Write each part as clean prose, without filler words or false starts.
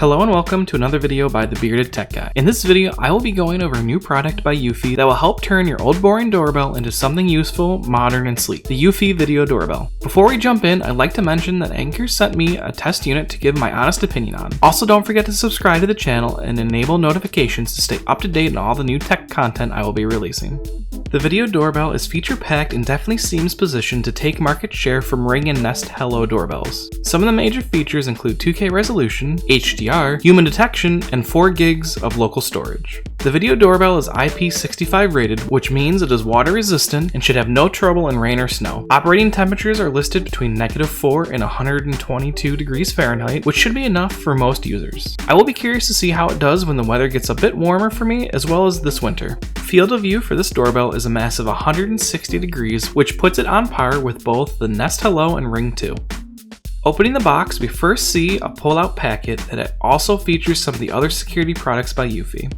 Hello and welcome to another video by the Bearded Tech Guy. In this video, I will be going over a new product by Eufy that will help turn your old boring doorbell into something useful, modern, and sleek. The Eufy Video Doorbell. Before we jump in, I'd like to mention that Anchor sent me a test unit to give my honest opinion on. Also, don't forget to subscribe to the channel and enable notifications to stay up to date on all the new tech content I will be releasing. The Video Doorbell is feature-packed and definitely seems positioned to take market share from Ring and Nest Hello doorbells. Some of the major features include 2K resolution, HDR, human detection, and 4 gigs of local storage. The Video Doorbell is IP65 rated, which means it is water resistant and should have no trouble in rain or snow. Operating temperatures are listed between -4 and 122 degrees Fahrenheit, which should be enough for most users. I will be curious to see how it does when the weather gets a bit warmer for me, as well as this winter. Field of view for this doorbell is a massive 160 degrees, which puts it on par with both the Nest Hello and Ring 2. Opening the box, we first see a pull-out packet that also features some of the other security products by Eufy.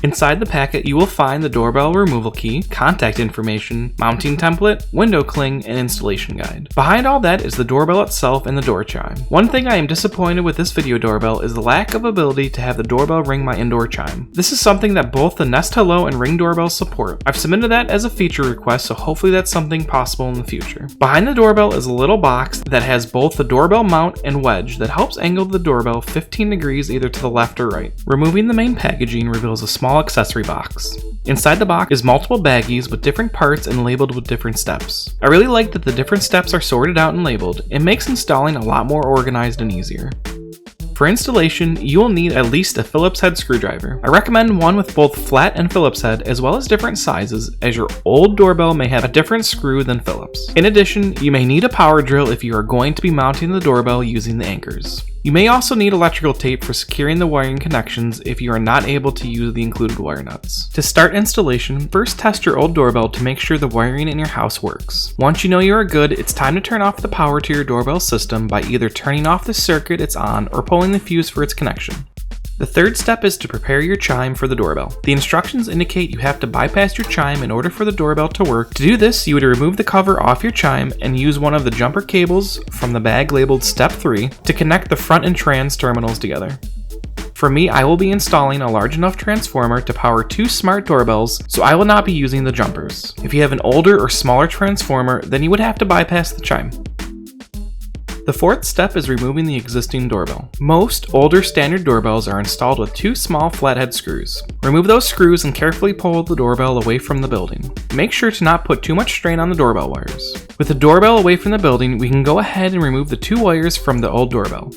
Inside the packet, you will find the doorbell removal key, contact information, mounting template, window cling, and installation guide. Behind all that is the doorbell itself and the door chime. One thing I am disappointed with this video doorbell is the lack of ability to have the doorbell ring my indoor chime. This is something that both the Nest Hello and Ring doorbells support. I've submitted that as a feature request, so hopefully that's something possible in the future. Behind the doorbell is a little box that has both the doorbell mount and wedge that helps angle the doorbell 15 degrees either to the left or right. Removing the main packaging reveals a small accessory box. Inside the box is multiple baggies with different parts and labeled with different steps. I really like that the different steps are sorted out and labeled. It makes installing a lot more organized and easier. For installation, you will need at least a Phillips head screwdriver. I recommend one with both flat and Phillips head, as well as different sizes, as your old doorbell may have a different screw than Phillips. In addition, you may need a power drill if you are going to be mounting the doorbell using the anchors. You may also need electrical tape for securing the wiring connections if you are not able to use the included wire nuts. To start installation, first test your old doorbell to make sure the wiring in your house works. Once you know you are good, it's time to turn off the power to your doorbell system by either turning off the circuit it's on or pulling the fuse for its connection. The third step is to prepare your chime for the doorbell. The instructions indicate you have to bypass your chime in order for the doorbell to work. To do this, you would remove the cover off your chime and use one of the jumper cables from the bag labeled Step 3 to connect the front and trans terminals together. For me, I will be installing a large enough transformer to power 2 smart doorbells, so I will not be using the jumpers. If you have an older or smaller transformer, then you would have to bypass the chime. The fourth step is removing the existing doorbell. Most older standard doorbells are installed with 2 small flathead screws. Remove those screws and carefully pull the doorbell away from the building. Make sure to not put too much strain on the doorbell wires. With the doorbell away from the building, we can go ahead and remove the 2 wires from the old doorbell.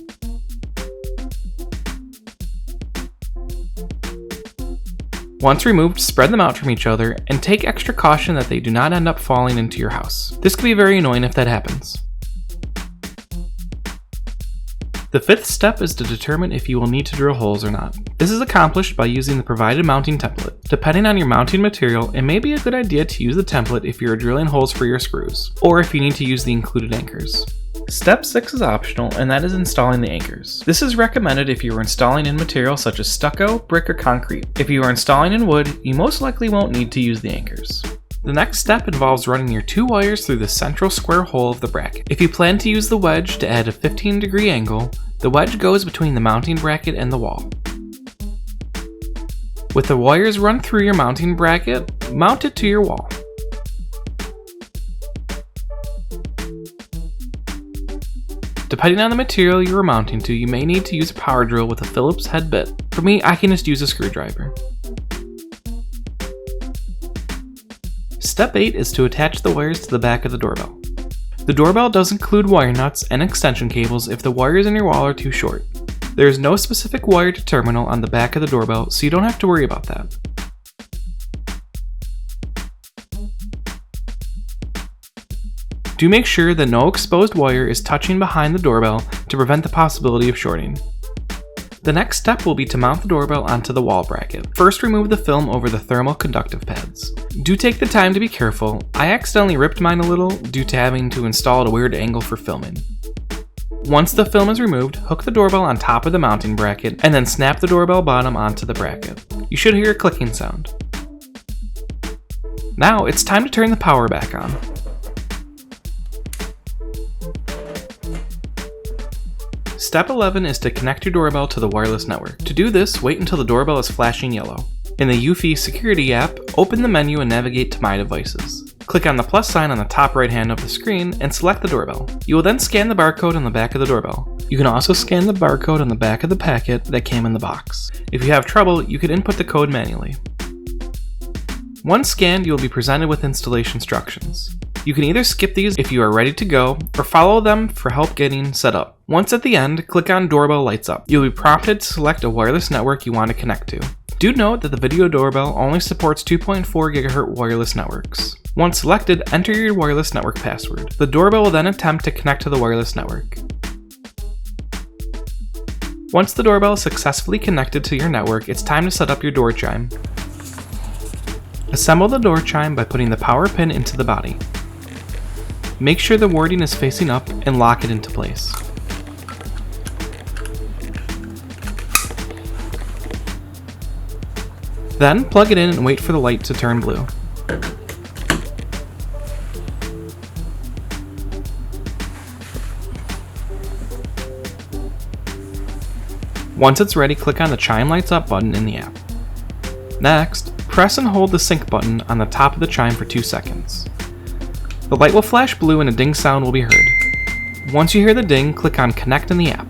Once removed, spread them out from each other and take extra caution that they do not end up falling into your house. This can be very annoying if that happens. The fifth step is to determine if you will need to drill holes or not. This is accomplished by using the provided mounting template. Depending on your mounting material, it may be a good idea to use the template if you are drilling holes for your screws, or if you need to use the included anchors. Step 6 is optional, and that is installing the anchors. This is recommended if you are installing in material such as stucco, brick, or concrete. If you are installing in wood, you most likely won't need to use the anchors. The next step involves running your 2 wires through the central square hole of the bracket. If you plan to use the wedge to add a 15-degree angle, the wedge goes between the mounting bracket and the wall. With the wires run through your mounting bracket, mount it to your wall. Depending on the material you are mounting to, you may need to use a power drill with a Phillips head bit. For me, I can just use a screwdriver. Step 8 is to attach the wires to the back of the doorbell. The doorbell does include wire nuts and extension cables if the wires in your wall are too short. There is no specific wire to terminal on the back of the doorbell, so you don't have to worry about that. Do make sure that no exposed wire is touching behind the doorbell to prevent the possibility of shorting. The next step will be to mount the doorbell onto the wall bracket. First, remove the film over the thermal conductive pads. Do take the time to be careful. I accidentally ripped mine a little due to having to install at a weird angle for filming. Once the film is removed, hook the doorbell on top of the mounting bracket and then snap the doorbell bottom onto the bracket. You should hear a clicking sound. Now it's time to turn the power back on. Step 11 is to connect your doorbell to the wireless network. To do this, wait until the doorbell is flashing yellow. In the Eufy Security app, open the menu and navigate to My Devices. Click on the plus sign on the top right hand of the screen and select the doorbell. You will then scan the barcode on the back of the doorbell. You can also scan the barcode on the back of the packet that came in the box. If you have trouble, you can input the code manually. Once scanned, you will be presented with installation instructions. You can either skip these if you are ready to go, or follow them for help getting set up. Once at the end, click on Doorbell Lights Up. You'll be prompted to select a wireless network you want to connect to. Do note that the video doorbell only supports 2.4 GHz wireless networks. Once selected, enter your wireless network password. The doorbell will then attempt to connect to the wireless network. Once the doorbell is successfully connected to your network, it's time to set up your door chime. Assemble the door chime by putting the power pin into the body. Make sure the wording is facing up and lock it into place. Then plug it in and wait for the light to turn blue. Once it's ready, click on the Chime Lights Up button in the app. Next, press and hold the sync button on the top of the chime for 2 seconds. The light will flash blue and a ding sound will be heard. Once you hear the ding, click on Connect in the app.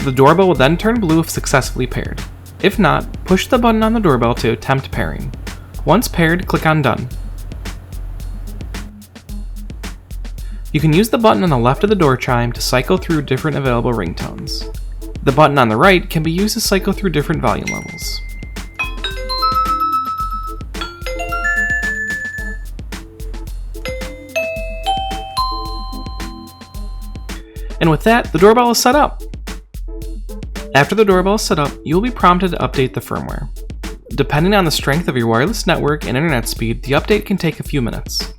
The doorbell will then turn blue if successfully paired. If not, push the button on the doorbell to attempt pairing. Once paired, click on Done. You can use the button on the left of the door chime to cycle through different available ringtones. The button on the right can be used to cycle through different volume levels. And with that, the doorbell is set up. After the doorbell is set up, you will be prompted to update the firmware. Depending on the strength of your wireless network and internet speed, the update can take a few minutes.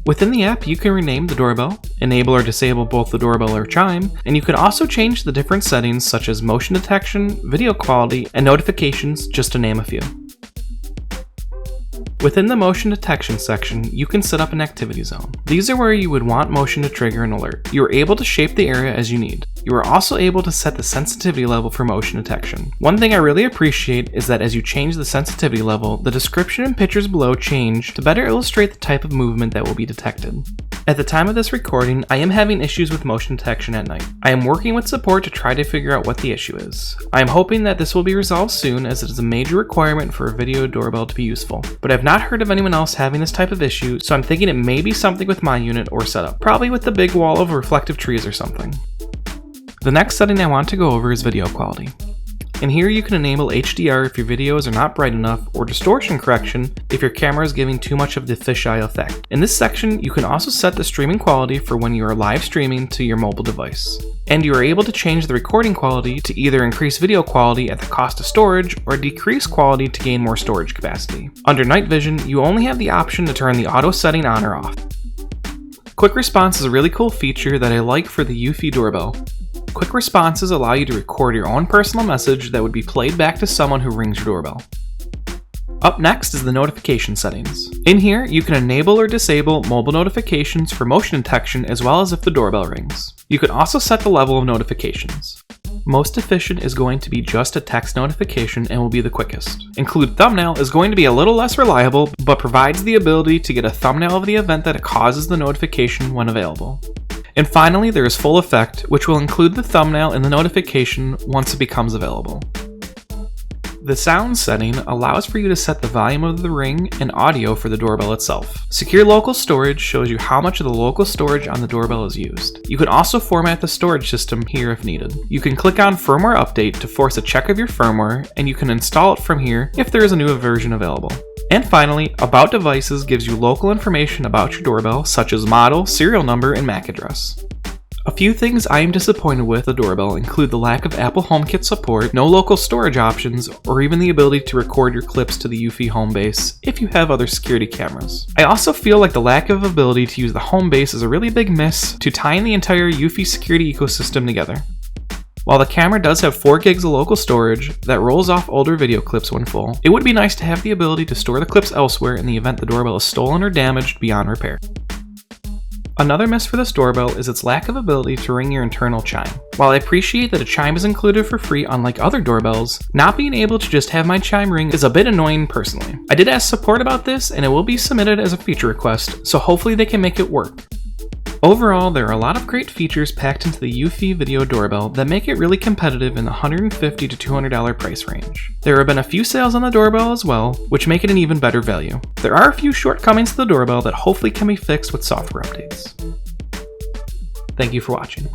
Within the app, you can rename the doorbell, enable or disable both the doorbell or chime, and you can also change the different settings such as motion detection, video quality, and notifications, just to name a few. Within the motion detection section, you can set up an activity zone. These are where you would want motion to trigger an alert. You are able to shape the area as you need. You are also able to set the sensitivity level for motion detection. One thing I really appreciate is that as you change the sensitivity level, the description and pictures below change to better illustrate the type of movement that will be detected. At the time of this recording, I am having issues with motion detection at night. I am working with support to try to figure out what the issue is. I am hoping that this will be resolved soon, as it is a major requirement for a video doorbell to be useful, but I've not heard of anyone else having this type of issue, so I'm thinking it may be something with my unit or setup, probably with the big wall of reflective trees or something. The next setting I want to go over is video quality. And here you can enable HDR if your videos are not bright enough, or distortion correction if your camera is giving too much of the fisheye effect. In this section, you can also set the streaming quality for when you are live streaming to your mobile device. And you are able to change the recording quality to either increase video quality at the cost of storage, or decrease quality to gain more storage capacity. Under night vision, you only have the option to turn the auto setting on or off. Quick response is a really cool feature that I like for the Eufy doorbell. Quick responses allow you to record your own personal message that would be played back to someone who rings your doorbell. Up next is the notification settings. In here, you can enable or disable mobile notifications for motion detection, as well as if the doorbell rings. You can also set the level of notifications. Most efficient is going to be just a text notification and will be the quickest. Include thumbnail is going to be a little less reliable, but provides the ability to get a thumbnail of the event that causes the notification when available. And finally, there is full effect, which will include the thumbnail in the notification once it becomes available. The sound setting allows for you to set the volume of the ring and audio for the doorbell itself. Secure local storage shows you how much of the local storage on the doorbell is used. You can also format the storage system here if needed. You can click on Firmware Update to force a check of your firmware, and you can install it from here if there is a new version available. And finally, About Devices gives you local information about your doorbell, such as model, serial number, and MAC address. A few things I am disappointed with the doorbell include the lack of Apple HomeKit support, no local storage options, or even the ability to record your clips to the Eufy home base if you have other security cameras. I also feel like the lack of ability to use the home base is a really big miss to tying the entire Eufy security ecosystem together. While the camera does have 4 gigs of local storage that rolls off older video clips when full, it would be nice to have the ability to store the clips elsewhere in the event the doorbell is stolen or damaged beyond repair. Another miss for this doorbell is its lack of ability to ring your internal chime. While I appreciate that a chime is included for free unlike other doorbells, not being able to just have my chime ring is a bit annoying personally. I did ask support about this and it will be submitted as a feature request, so hopefully they can make it work. Overall, there are a lot of great features packed into the Eufy Video Doorbell that make it really competitive in the $150 to $200 price range. There have been a few sales on the doorbell as well, which make it an even better value. There are a few shortcomings to the doorbell that hopefully can be fixed with software updates. Thank you for watching.